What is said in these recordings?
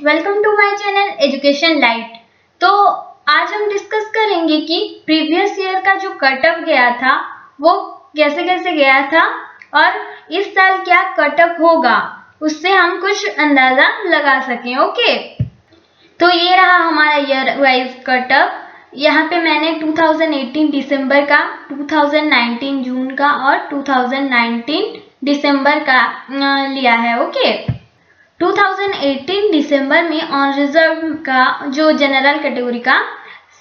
Welcome to my channel education light. तो आज हम डिस्कस करेंगे कि प्रीवियस ईयर का जो कट ऑफ गया था वो कैसे कैसे गया था और इस साल क्या कट ऑफ होगा, उससे हम कुछ अंदाजा लगा सकें। ओके, तो ये रहा हमारा ईयर वाइज कट ऑफ। यहाँ पे मैंने 2018 दिसंबर का, 2019 जून का और 2019 दिसंबर का लिया है। ओके, 2018 दिसंबर में ऑन रिजर्व का जो जनरल कैटेगरी का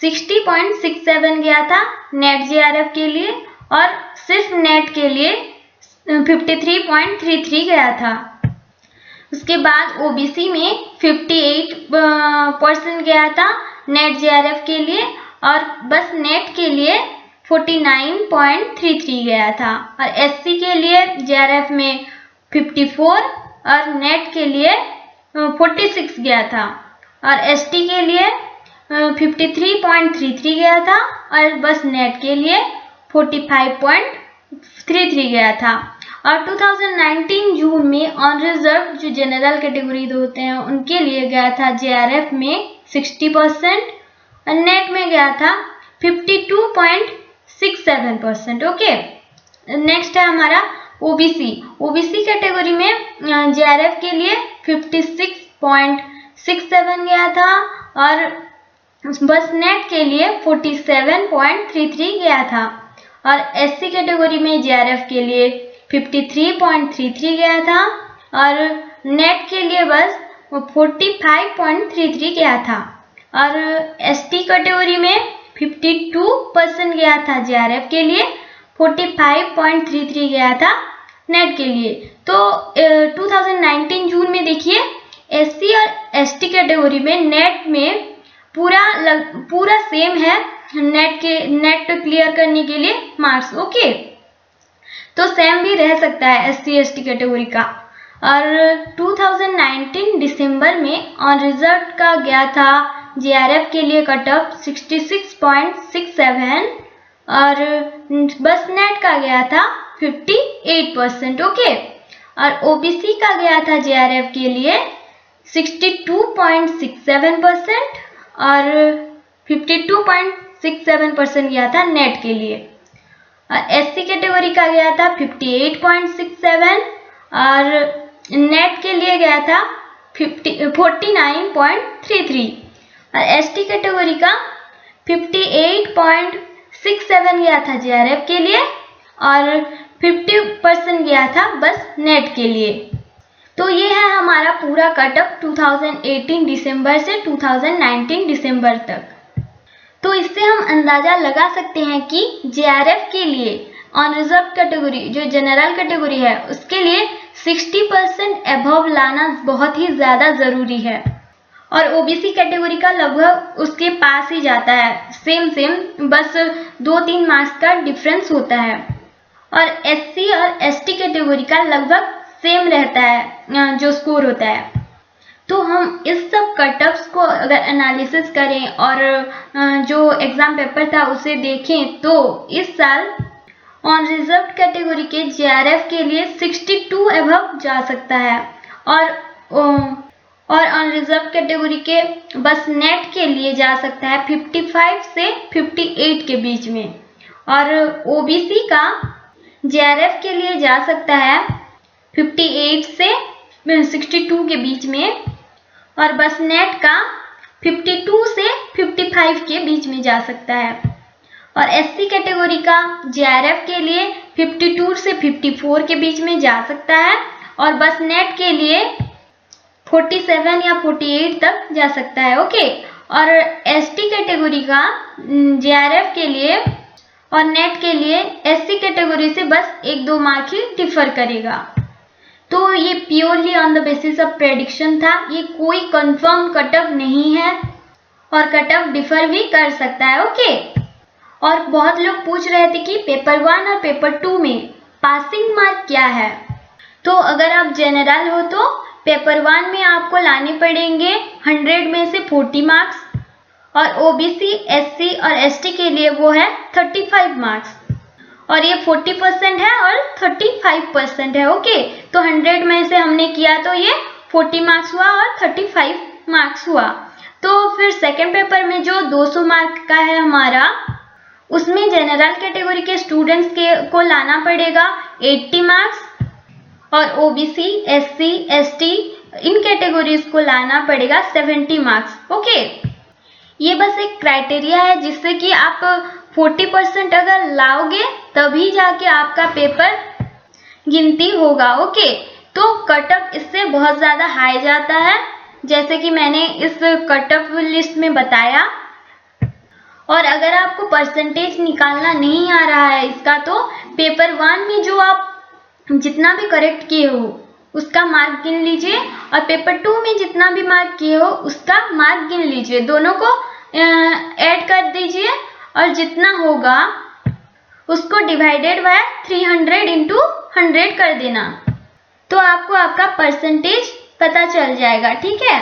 60.67 गया था नेट जेआरएफ के लिए, और सिर्फ नेट के लिए 53.33 गया था। उसके बाद ओबीसी में 58% गया था नेट जेआरएफ के लिए, और बस नेट के लिए 49.33 गया था। और एससी के लिए जेआरएफ में 54 और नेट के लिए 46 गया था, और एसटी के लिए 53.33 गया था और बस नेट के लिए 45.33 गया था। और 2019 जून में ऑन रिजर्व जो जनरल कैटेगरी होते हैं उनके लिए गया था जेआरएफ में 60% और नेट में गया था 52.67%। ओके, नेक्स्ट है हमारा ओबीसी कैटेगरी में जेआरएफ के लिए 56.67 गया था और बस नेट के लिए 47.33 गया था। और एससी कैटेगरी में जेआरएफ के लिए 53.33 गया था और नेट के लिए बस 45.33 गया था। और एसटी कैटेगरी में 52% गया था जेआरएफ के लिए, 45.33 गया था नेट के लिए। तो 2019 जून में देखिए एससी और एसटी कैटेगरी में नेट में पूरा सेम है नेट क्लियर करने के लिए मार्क्स। ओके, तो सेम भी रह सकता है एससी एसटी कैटेगरी का। और 2019 दिसंबर में ऑन रिजर्व का गया था जेआरएफ के लिए कट ऑफ 66.67 और बस नेट का गया था 58%। ओके, और ओबीसी का गया था जेआरएफ के लिए 62.67% और 52.67% गया था नेट के लिए। और एससी कैटेगरी का गया था 58.67 और नेट के लिए गया था 49.33 और एसटी कैटेगरी का 58.67 गया था जेआरएफ के लिए और 50% गया था बस नेट के लिए। तो ये है हमारा पूरा कट ऑफ 2018 दिसंबर से 2019 दिसंबर तक। तो इससे हम अंदाजा लगा सकते हैं कि जेआरएफ के लिए ऑन रिजर्व कैटेगरी जो जनरल कैटेगरी है उसके लिए 60% अबव लाना बहुत ही ज़्यादा ज़रूरी है, और ओबीसी कैटेगरी का लगभग उसके पास ही जाता है, सेम बस 2-3 मार्क्स का डिफरेंस होता है। और एससी और एसटी कैटेगरी का लगभग सेम रहता है जो स्कोर होता है। तो हम इस सब कट ऑफ्स को अगर एनालिसिस करें और जो एग्ज़ाम पेपर था उसे देखें तो इस साल ऑन रिजर्व कैटेगरी के जेआरएफ के लिए 62 अबव जा सकता है, और ऑन रिजर्व कैटेगरी के बस नेट के लिए जा सकता है 55 से 58 के बीच में, और ओबीसी का जेआरएफ के लिए जा सकता है 58 से 62 के बीच में, और बस नेट का 52 से 55 के बीच में जा सकता है। और एससी कैटेगरी का जेआरएफ के लिए 52 से 54 के बीच में जा सकता है, और बस नेट के लिए 47 या 48 तक जा सकता है। ओके, और एसटी कैटेगरी का जेआरएफ के लिए और नेट के लिए एससी कैटेगरी से बस 1-2 मार्क ही डिफर करेगा। तो ये purely on the basis of prediction था, ये कोई कंफर्म कट ऑफ नहीं है और कट ऑफ डिफर भी कर सकता है। ओके, और बहुत लोग पूछ रहे थे कि पेपर 1 और पेपर 2 में पासिंग मार्क क्या है। तो अगर आप जनरल हो तो पेपर 1 में आपको लाने पड़ेंगे 100 में से 40 मार्क्स, और ओबीसी एससी और एसटी के लिए वो है 35 मार्क्स, और ये 40% है और 35% है। ओके, तो 100 में से हमने किया तो ये 40 मार्क्स हुआ और 35 मार्क्स हुआ। तो फिर सेकंड पेपर में जो 200 मार्क का है हमारा, उसमें जनरल कैटेगरी के स्टूडेंट्स को लाना पड़ेगा 80 मार्क्स और ओबीसी, एससी, एसटी इन कैटेगरीज को लाना पड़ेगा 70 मार्क्स। ओके, ये बस एक क्राइटेरिया है जिससे कि आप 40% अगर लाओगे तभी जाके आपका पेपर गिनती होगा। ओके, तो कट ऑफ इससे बहुत ज़्यादा हाई जाता है, जैसे कि मैंने इस कट ऑफ लिस्ट में बताया। और अगर आपको परसेंटेज निकालना नहीं आ रहा है इसका, तो पेपर 1 में जो आप जितना भी करेक्ट किए हो उसका मार्क गिन लीजिए और पेपर 2 में जितना भी मार्क किए हो उसका मार्क गिन लीजिए, दोनों को ऐड कर दीजिए और जितना होगा उसको डिवाइडेड बाय 300 इंटू 100 कर देना, तो आपको आपका परसेंटेज पता चल जाएगा। ठीक है,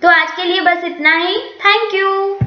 तो आज के लिए बस इतना ही। Thank you.